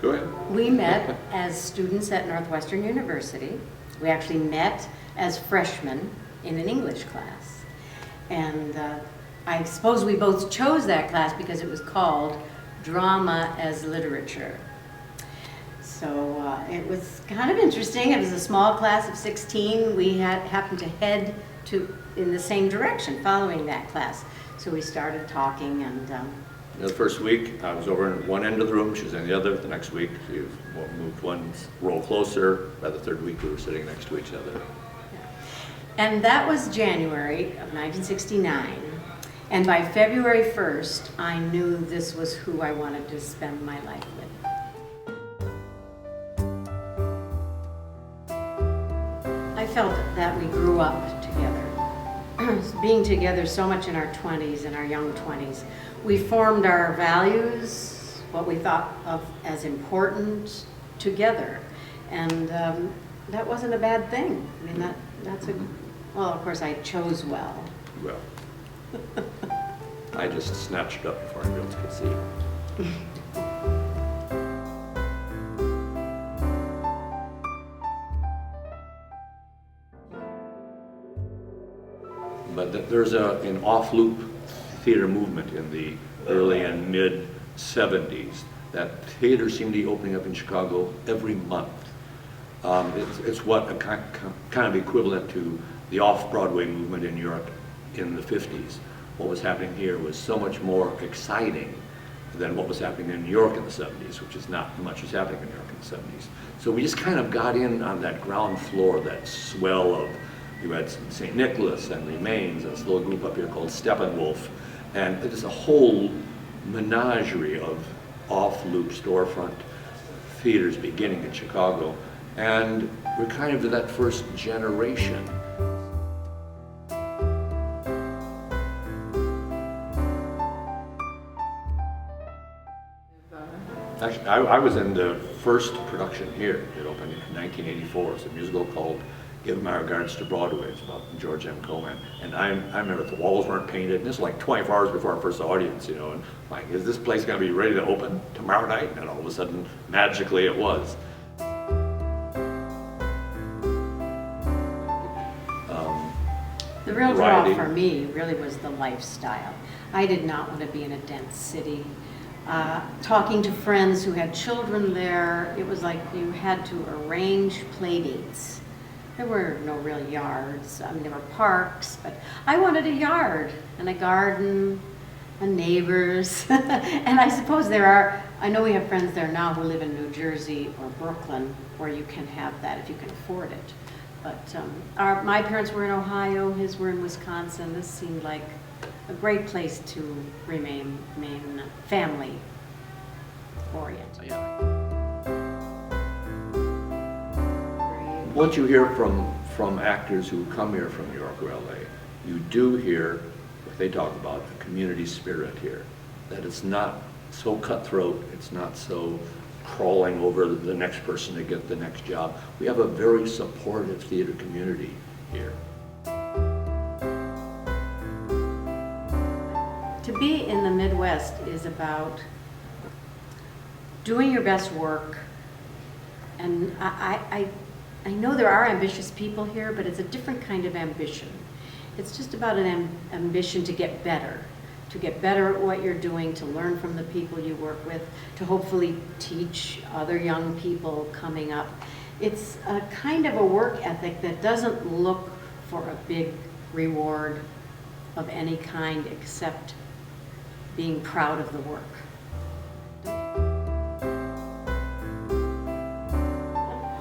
Go ahead. We met as students at Northwestern University. We actually met as freshmen in an English class. And I suppose we both chose that class because it was called Drama as Literature. So it was kind of interesting. It was a small class of 16. We happened to head in the same direction following that class. So we started talking, and The first week, I was over in one end of the room, she was in the other. The next week, we moved one row closer. By the third week, we were sitting next to each other. And that was January of 1969. And by February 1st, I knew this was who I wanted to spend my life with. I felt that we grew up together. Being together so much in our 20s and our young 20s, we formed our values, what we thought of as important, together. And that wasn't a bad thing. I mean, that's a, well, of course I chose well. Well, I just snatched it up before anybody else could see it. But there's an off-loop theater movement in the early and mid-70s. That theaters seem to be opening up in Chicago every month. It's what a kind of equivalent to the off-Broadway movement in Europe in the 50s. What was happening here was so much more exciting than what was happening in New York in the 70s, which is not much was happening in New York in the 70s. So we just kind of got in on that ground floor, that swell of, you had St. Nicholas and Remains, and this little group up here called Steppenwolf, and there's a whole menagerie of off-loop storefront theaters beginning in Chicago, and we're kind of that first generation. Actually, I was in the first production here. It opened in 1984. It's a musical called Give My Regards to Broadway. It's about George M. Cohan. And I remember the walls weren't painted, and this was like 24 hours before our first audience, you know, and like, is this place gonna be ready to open tomorrow night? And all of a sudden, magically it was. The real draw for me really was the lifestyle. I did not want to be in a dense city. Talking to friends who had children there, it was like you had to arrange play dates. There were no real yards. I mean, there were parks, but I wanted a yard and a garden and neighbors. And I suppose I know we have friends there now who live in New Jersey or Brooklyn where you can have that if you can afford it. But my parents were in Ohio, his were in Wisconsin. This seemed like a great place to remain family oriented. What you hear from actors who come here from New York or LA, you do hear what they talk about, the community spirit here. That it's not so cutthroat, it's not so crawling over the next person to get the next job. We have a very supportive theater community here. To be in the Midwest is about doing your best work, and I know there are ambitious people here, but it's a different kind of ambition. It's just about an ambition to get better at what you're doing, to learn from the people you work with, to hopefully teach other young people coming up. It's a kind of a work ethic that doesn't look for a big reward of any kind except being proud of the work.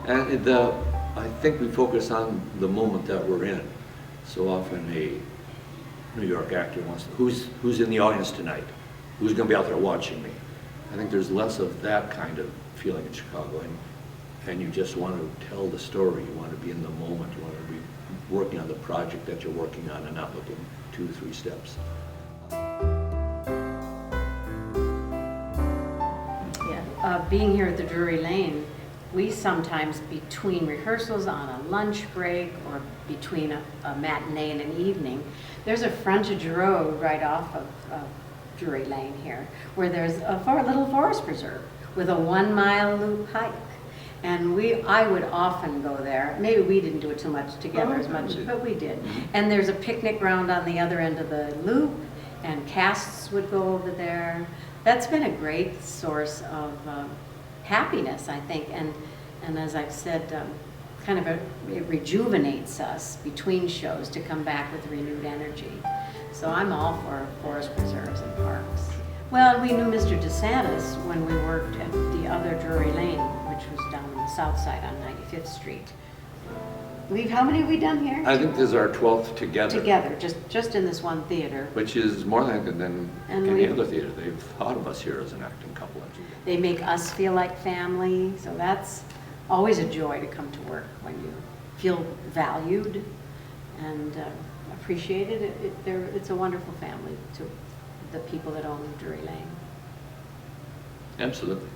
And I think we focus on the moment that we're in. So often a New York actor wants to, who's in the audience tonight? Who's going to be out there watching me? I think there's less of that kind of feeling in Chicago, and you just want to tell the story. You want to be in the moment. You want to be working on the project that you're working on and not looking 2 to 3 steps. Being here at the Drury Lane, we sometimes, between rehearsals on a lunch break or between a matinee and an evening, there's a frontage road right off of Drury Lane here where there's a little forest preserve with a 1-mile loop hike. And I would often go there. Maybe we didn't do it too much together as much, but we did. And there's a picnic ground on the other end of the loop, and casts would go over there. That's been a great source of happiness, I think. And as I've said, it rejuvenates us between shows to come back with renewed energy. So I'm all for forest preserves and parks. Well, we knew Mr. DeSantis when we worked at the other Drury Lane, which was down on the south side on 95th Street. How many have we done here? I think this is our 12th together. Together, just in this one theater. Which is more than And any other theater. They've thought of us here as an acting couple. They make us feel like family, so that's always a joy to come to work when you feel valued and appreciated. It's a wonderful family to the people that own Drury Lane. Absolutely.